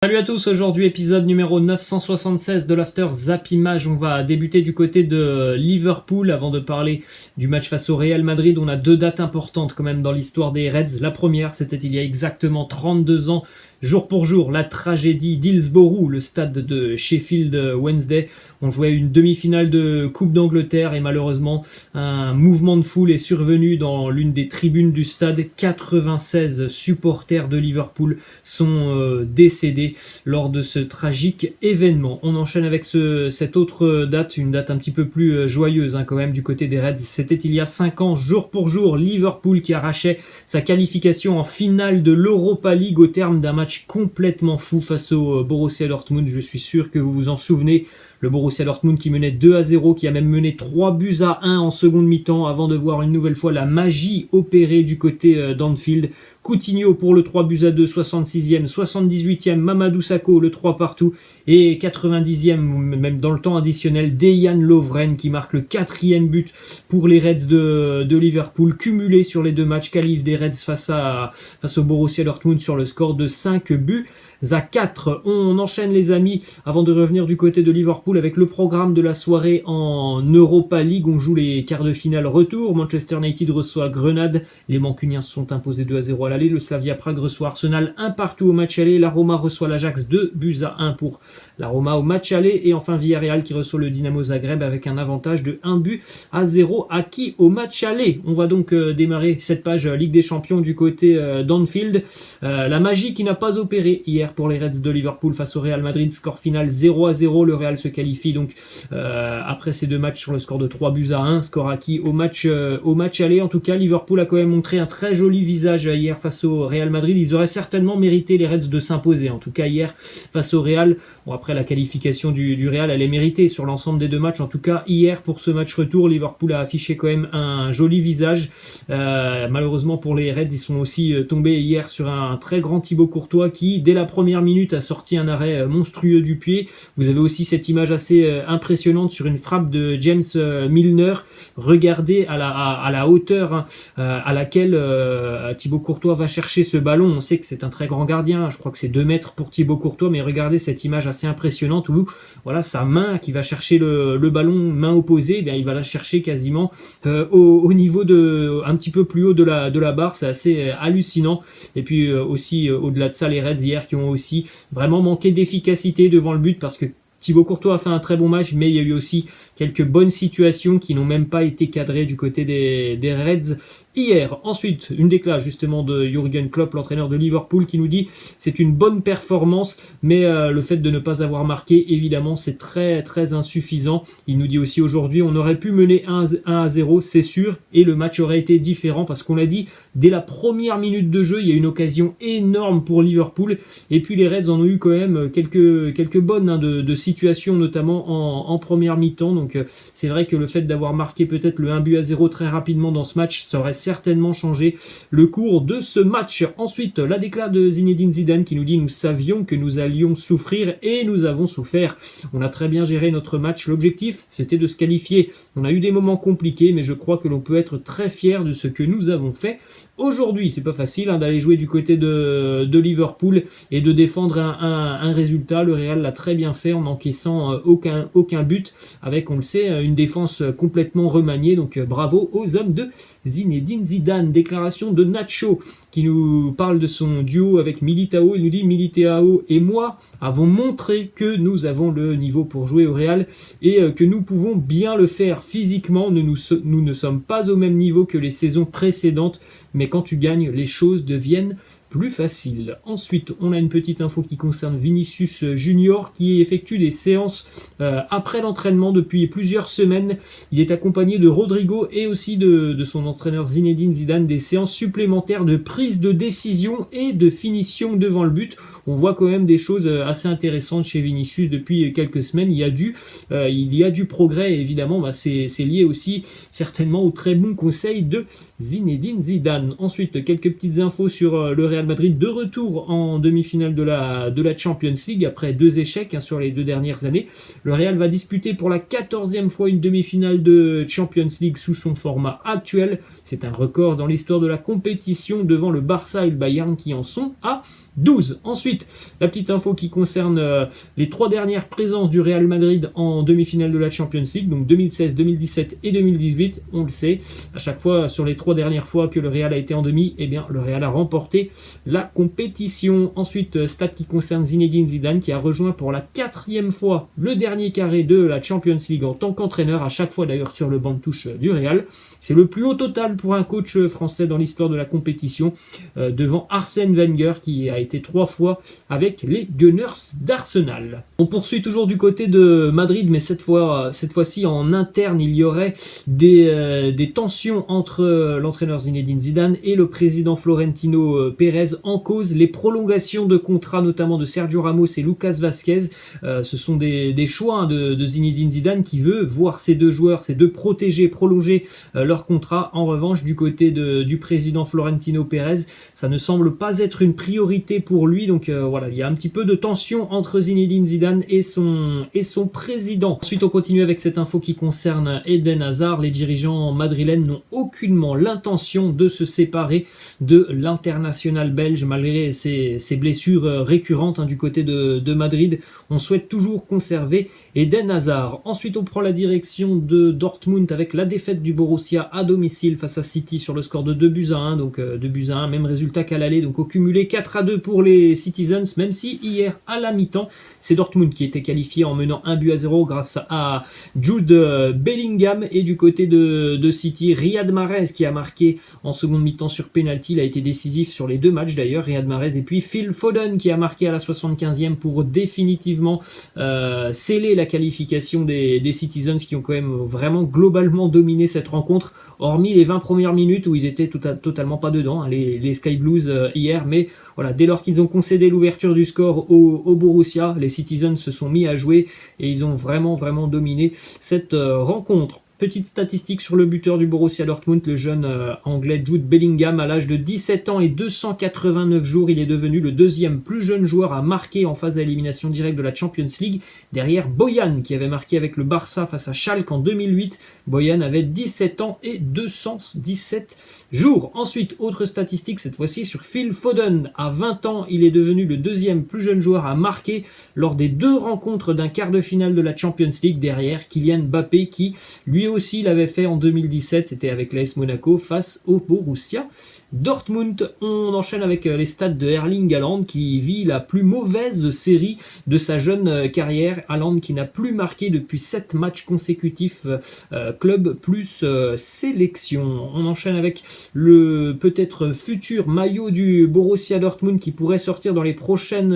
Salut à tous, aujourd'hui épisode numéro 976 de l'After Zap Image. On va débuter du côté de Liverpool avant de parler du match face au Real Madrid. On a deux dates importantes quand même dans l'histoire des Reds. La première, c'était il y a exactement 32 ans, jour pour jour, la tragédie d'Hillsborough, le stade de Sheffield Wednesday. On jouait une demi-finale de Coupe d'Angleterre et malheureusement un mouvement de foule est survenu dans l'une des tribunes du stade. 96 supporters de Liverpool sont décédés lors de ce tragique événement. On enchaîne avec cette autre date, une date un petit peu plus joyeuse quand même du côté des Reds. C'était il y a 5 ans, jour pour jour, Liverpool qui arrachait sa qualification en finale de l'Europa League au terme d'un match complètement fou face au Borussia Dortmund. Je suis sûr que vous vous en souvenez. Le Borussia Dortmund qui menait 2-0, qui a même mené 3-1 en seconde mi-temps avant de voir une nouvelle fois la magie opérer du côté d'Anfield. Coutinho pour le 3-2, 66e, 78e, Mamadou Sakho, le 3 partout, et 90e, même dans le temps additionnel, Dejan Lovren qui marque le 4e but pour les Reds de Liverpool, cumulé sur les deux matchs, qualif des Reds face au Borussia Dortmund sur le score de 5-4. On enchaîne les amis avant de revenir du côté de Liverpool avec le programme de la soirée en Europa League. On joue les quarts de finale retour. Manchester United reçoit Grenade. Les Mancuniens se sont imposés 2-0 à l'aller. Le Slavia Prague reçoit Arsenal 1-1 au match aller. La Roma reçoit l'Ajax 2-1 pour la Roma au match aller. Et enfin Villarreal qui reçoit le Dynamo Zagreb avec un avantage de 1-0 acquis au match aller. On va donc démarrer cette page Ligue des Champions du côté d'Anfield. La magie qui n'a pas opéré hier pour les Reds de Liverpool face au Real Madrid. Score final 0-0. Le Real se qualifie donc après ces deux matchs sur le score de 3-1. Score acquis au match aller. En tout cas, Liverpool a quand même montré un très joli visage hier face au Real Madrid. Ils auraient certainement mérité les Reds de s'imposer. En tout cas, hier face au Real. Bon, après la qualification du Real, elle est méritée sur l'ensemble des deux matchs. En tout cas, hier pour ce match retour, Liverpool a affiché quand même un joli visage. Malheureusement pour les Reds, ils sont aussi tombés hier sur un très grand Thibaut Courtois qui, dès la première minute, a sorti un arrêt monstrueux du pied. Vous avez aussi cette image assez impressionnante sur une frappe de James Milner. Regardez à la hauteur à laquelle Thibaut Courtois va chercher ce ballon. On sait que c'est un très grand gardien. Je crois que c'est 2 mètres pour Thibaut Courtois, mais regardez cette image assez impressionnante où voilà sa main qui va chercher le ballon, main opposée, eh bien, il va la chercher quasiment au niveau de un petit peu plus haut de la barre. C'est assez hallucinant. Et puis aussi au-delà de ça, les Reds hier qui ont aussi vraiment manqué d'efficacité devant le but parce que Thibaut Courtois a fait un très bon match, mais il y a eu aussi quelques bonnes situations qui n'ont même pas été cadrées du côté des Reds hier. Ensuite, une déclaration justement de Jürgen Klopp, l'entraîneur de Liverpool, qui nous dit c'est une bonne performance, mais le fait de ne pas avoir marqué, évidemment, c'est très très insuffisant. Il nous dit aussi aujourd'hui, on aurait pu mener 1-0, c'est sûr, et le match aurait été différent parce qu'on l'a dit, dès la première minute de jeu, il y a une occasion énorme pour Liverpool, et puis les Reds en ont eu quand même quelques bonnes de situations, notamment en première mi-temps. Donc c'est vrai que le fait d'avoir marqué peut-être le 1-0 très rapidement dans ce match, ça aurait certainement changé le cours de ce match. Ensuite, la déclaration de Zinedine Zidane qui nous dit « Nous savions que nous allions souffrir et nous avons souffert. On a très bien géré notre match. L'objectif, c'était de se qualifier. On a eu des moments compliqués, mais je crois que l'on peut être très fier de ce que nous avons fait. Aujourd'hui, c'est pas facile d'aller jouer du côté de Liverpool et de défendre un résultat. Le Real l'a très bien fait en encaissant aucun but avec, on le sait, une défense complètement remaniée. Donc bravo aux hommes de Zinedine Zidane. Déclaration de Nacho qui nous parle de son duo avec Militao. Il nous dit « Militao et moi avons montré que nous avons le niveau pour jouer au Real et que nous pouvons bien le faire physiquement. Nous ne sommes pas au même niveau que les saisons précédentes, mais quand tu gagnes, les choses deviennent plus facile. » Ensuite, on a une petite info qui concerne Vinicius Junior qui effectue des séances après l'entraînement depuis plusieurs semaines. Il est accompagné de Rodrigo et aussi de son entraîneur Zinedine Zidane, des séances supplémentaires de prise de décision et de finition devant le but. On voit quand même des choses assez intéressantes chez Vinicius depuis quelques semaines. Il y a du progrès et évidemment c'est lié aussi certainement au très bon conseil de Zinedine Zidane. Ensuite, quelques petites infos sur le Real Madrid de retour en demi-finale de la Champions League après 2 échecs sur les 2 dernières années. Le Real va disputer pour la 14e fois une demi-finale de Champions League sous son format actuel. C'est un record dans l'histoire de la compétition devant le Barça et le Bayern qui en sont à 12. Ensuite, la petite info qui concerne les 3 dernières présences du Real Madrid en demi-finale de la Champions League, donc 2016, 2017 et 2018, on le sait, à chaque fois sur les 3 dernières fois que le Real a été en demi, eh bien le Real a remporté la compétition. Ensuite, stat qui concerne Zinedine Zidane qui a rejoint pour la 4e fois le dernier carré de la Champions League en tant qu'entraîneur, à chaque fois d'ailleurs sur le banc de touche du Real. C'est le plus haut total pour un coach français dans l'histoire de la compétition, devant Arsène Wenger qui a été 3 fois avec les Gunners d'Arsenal. On poursuit toujours du côté de Madrid, mais cette fois-ci en interne, il y aurait des tensions entre l'entraîneur Zinedine Zidane et le président Florentino Pérez, en cause les prolongations de contrats notamment de Sergio Ramos et Lucas Vázquez. Ce sont des choix de Zinedine Zidane qui veut voir ces deux joueurs, ces deux protégés prolonger leur contrat. En revanche, du côté du président Florentino Pérez, ça ne semble pas être une priorité pour lui. Donc voilà, il y a un petit peu de tension entre Zinedine Zidane et son président. Ensuite, on continue avec cette info qui concerne Eden Hazard. Les dirigeants madrilènes n'ont aucunement l'intention de se séparer de l'international belge malgré ses blessures récurrentes du côté de Madrid. On souhaite toujours conserver Eden Hazard. Ensuite, on prend la direction de Dortmund avec la défaite du Borussia à domicile face à City sur le score de 2-1. Donc 2-1, même résultat qu'à l'aller. Donc au cumulé 4-2 pour les Citizens, même si hier à la mi-temps, c'est Dortmund qui était qualifié en menant 1-0 grâce à Jude Bellingham. Et du côté de City, Riyad Mahrez qui a marqué en seconde mi-temps sur penalty. Il a été décisif sur les 2 matchs d'ailleurs, Riyad Mahrez. Et puis Phil Foden qui a marqué à la 75e pour définitivement sceller la qualification des Citizens qui ont quand même vraiment globalement dominé cette rencontre, hormis les 20 premières minutes où ils étaient totalement pas dedans, les Sky Blues hier. Mais voilà, dès lors qu'ils ont concédé l'ouverture du score au Borussia, les Citizens se sont mis à jouer et ils ont vraiment dominé cette rencontre. Petite statistique sur le buteur du Borussia Dortmund, le jeune anglais Jude Bellingham, à l'âge de 17 ans et 289 jours, il est devenu le 2e plus jeune joueur à marquer en phase à élimination directe de la Champions League, derrière Bojan qui avait marqué avec le Barça face à Schalke en 2008. Bojan avait 17 ans et 217 jours. Ensuite, autre statistique, cette fois-ci sur Phil Foden. À 20 ans, il est devenu le 2e plus jeune joueur à marquer lors des 2 rencontres d'un quart de finale de la Champions League, derrière Kylian Mbappé qui lui aussi l'avait fait en 2017, c'était avec l'AS Monaco face au Borussia Dortmund. On enchaîne avec les stats de Erling Haaland qui vit la plus mauvaise série de sa jeune carrière. Haaland qui n'a plus marqué depuis 7 matchs consécutifs, club plus sélection. On enchaîne avec le peut-être futur maillot du Borussia Dortmund qui pourrait sortir dans les prochaines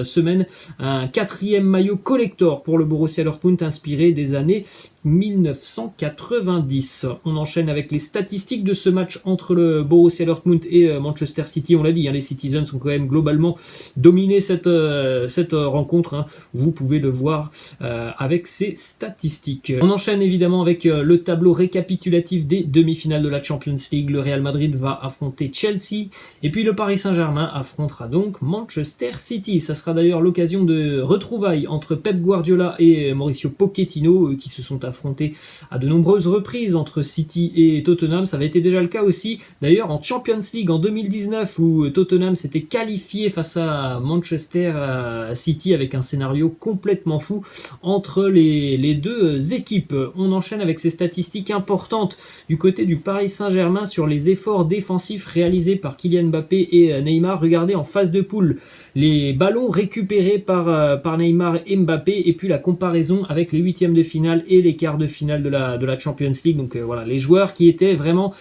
semaines. Un 4e maillot collector pour le Borussia Dortmund inspiré des années 1990. On enchaîne avec les statistiques de ce match entre le Borussia Dortmund et Manchester City. On l'a dit, les Citizens ont quand même globalement dominé cette rencontre. Vous pouvez le voir avec ces statistiques. On enchaîne évidemment avec le tableau récapitulatif des demi-finales de la Champions League. Le Real Madrid va affronter Chelsea et puis le Paris Saint-Germain affrontera donc Manchester City. Ça sera d'ailleurs l'occasion de retrouvailles entre Pep Guardiola et Mauricio Pochettino qui se sont affrontés à de nombreuses reprises entre City et Tottenham. Ça avait été déjà le cas aussi d'ailleurs en Champions League en 2019 où Tottenham s'était qualifié face à Manchester City avec un scénario complètement fou entre les deux équipes. On enchaîne avec ces statistiques importantes du côté du Paris Saint-Germain sur les efforts défensifs réalisés par Kylian Mbappé et Neymar. Regardez en phase de poule les ballons récupérés par Neymar et Mbappé et puis la comparaison avec les 8e de finale et les quarts de finale de la Champions League. Donc voilà, les joueurs qui étaient vraiment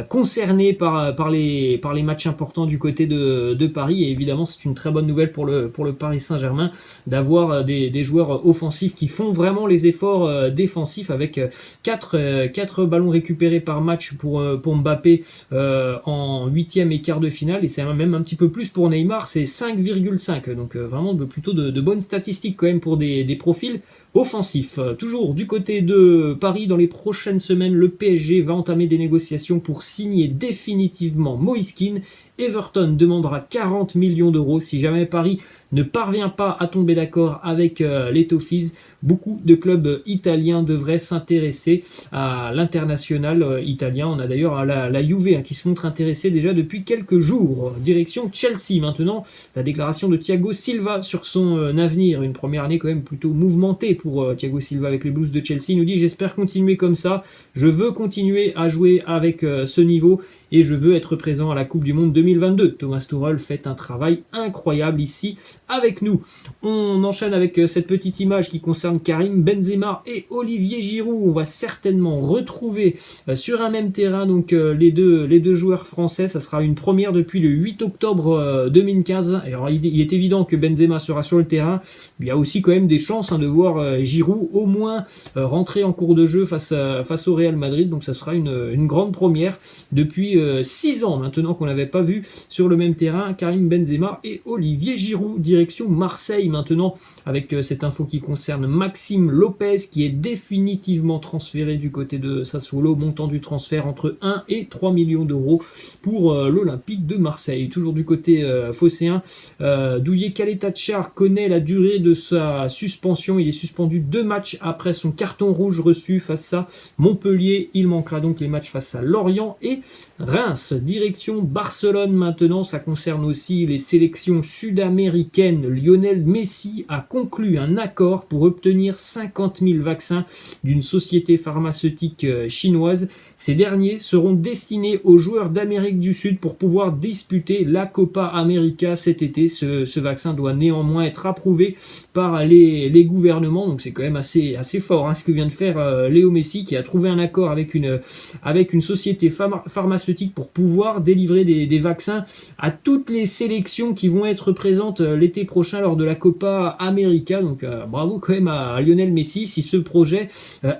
concernés par les matchs importants du côté de Paris. Et évidemment, c'est une très bonne nouvelle pour le Paris Saint-Germain d'avoir des joueurs offensifs qui font vraiment les efforts défensifs avec 4 ballons récupérés par match pour Mbappé en 8e et quart de finale. Et c'est même un petit peu plus pour Neymar, c'est 5,5. Donc vraiment plutôt de bonnes statistiques quand même pour des profils offensifs. Toujours du côté de Paris, dans les prochaines semaines, le PSG va entamer des négociations pour signer définitivement Moïse Kean Everton demandera 40 millions d'euros. Si jamais Paris ne parvient pas à tomber d'accord avec les Toffees, beaucoup de clubs italiens devraient s'intéresser à l'international italien. On a d'ailleurs la Juve qui se montre intéressée déjà depuis quelques jours. Direction Chelsea maintenant, la déclaration de Thiago Silva sur son avenir. Une première année quand même plutôt mouvementée pour Thiago Silva avec les Blues de Chelsea. Il nous dit: j'espère continuer comme ça, je veux continuer à jouer avec ce niveau et je veux être présent à la Coupe du Monde 2022. Thomas Tuchel fait un travail incroyable ici avec nous. On enchaîne avec cette petite image qui concerne Karim Benzema et Olivier Giroud. On va certainement retrouver sur un même terrain donc les deux joueurs français. Ça sera une première depuis le 8 octobre 2015. Alors il est évident que Benzema sera sur le terrain. Il y a aussi quand même des chances de voir Giroud au moins rentrer en cours de jeu face au Real Madrid. Donc ça sera une grande première depuis 6 ans maintenant qu'on n'avait pas vu sur le même terrain Karim Benzema et Olivier Giroud. Direction Marseille maintenant avec cette info qui concerne Maxime Lopez qui est définitivement transféré du côté de Sassuolo, montant du transfert entre 1 et 3 millions d'euros pour l'Olympique de Marseille. Toujours du côté phocéen, Douye Kaleta-Tchar connaît la durée de sa suspension. Il est suspendu 2 matchs après son carton rouge reçu face à Montpellier. Il manquera donc les matchs face à Lorient et Reims. Direction Barcelone maintenant, ça concerne aussi les sélections sud-américaines. Lionel Messi a conclu un accord pour obtenir 50 000 vaccins d'une société pharmaceutique chinoise. Ces derniers seront destinés aux joueurs d'Amérique du Sud pour pouvoir disputer la Copa América cet été. Ce vaccin doit néanmoins être approuvé par les gouvernements, donc c'est quand même assez fort ce que vient de faire Léo Messi, qui a trouvé un accord avec une société pharmaceutique pour pouvoir délivrer des vaccins à toutes les sélections qui vont être présentes l'été prochain lors de la Copa América. Donc bravo quand même à Lionel Messi si ce projet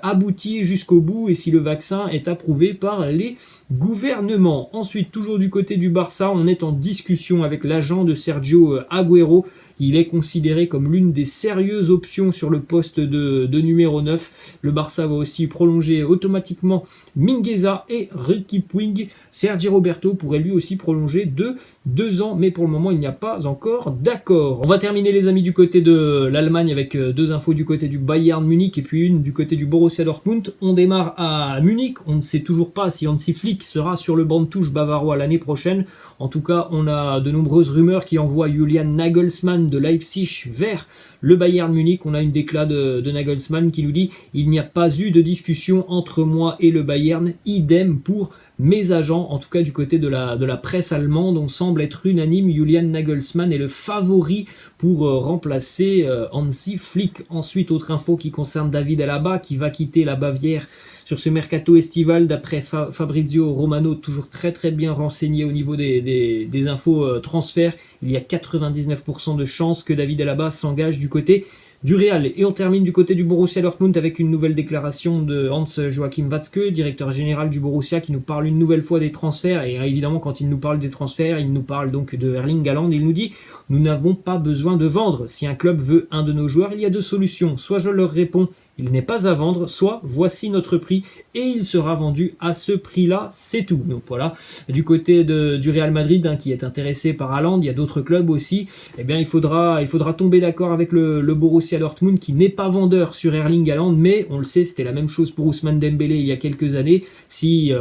aboutit jusqu'au bout et si le vaccin est approuvé par les gouvernements. Ensuite, toujours du côté du Barça, on est en discussion avec l'agent de Sergio Agüero. Il est considéré comme l'une des sérieuses options sur le poste de numéro 9. Le Barça va aussi prolonger automatiquement Mingueza et Riqui Puig. Sergi Roberto pourrait lui aussi prolonger de 2 ans, mais pour le moment il n'y a pas encore d'accord. On va terminer les amis du côté de l'Allemagne avec 2 infos du côté du Bayern Munich et puis une du côté du Borussia Dortmund. On démarre à Munich, on ne sait toujours pas si Hansi Flick sera sur le banc de touche bavarois l'année prochaine. En tout cas, on a de nombreuses rumeurs qui envoient Julian Nagelsmann de Leipzig vers le Bayern Munich. On a une déclat de Nagelsmann qui nous dit: il n'y a pas eu de discussion entre moi et le Bayern, idem pour mes agents. En tout cas, du côté de la presse allemande, on semble être unanime. Julian Nagelsmann est le favori pour remplacer Hansi Flick. Ensuite, autre info qui concerne David Alaba qui va quitter la Bavière sur ce mercato estival d'après Fabrizio Romano, toujours très bien renseigné au niveau des infos transferts. Il y a 99% de chances que David Alaba s'engage du côté du Real. Et on termine du côté du Borussia Dortmund avec une nouvelle déclaration de Hans-Joachim Watzke, directeur général du Borussia, qui nous parle une nouvelle fois des transferts. Et évidemment, quand il nous parle des transferts, il nous parle donc de Erling Haaland. Il nous dit: nous n'avons pas besoin de vendre. Si un club veut un de nos joueurs, il y a 2 solutions. Soit je leur réponds: il n'est pas à vendre, soit voici notre prix et il sera vendu à ce prix-là, c'est tout. Donc voilà, du côté du Real Madrid qui est intéressé par Haaland, il y a d'autres clubs aussi. Eh bien, il faudra tomber d'accord avec le Borussia Dortmund qui n'est pas vendeur sur Erling Haaland, mais on le sait, c'était la même chose pour Ousmane Dembélé il y a quelques années. Si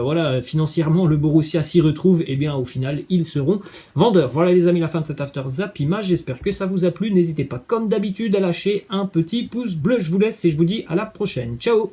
financièrement le Borussia s'y retrouve, eh bien au final ils seront vendeurs. Voilà les amis, la fin de cet After Zap Image. J'espère que ça vous a plu. N'hésitez pas comme d'habitude à lâcher un petit pouce bleu. Je vous laisse et je vous dis à la prochaine. Ciao!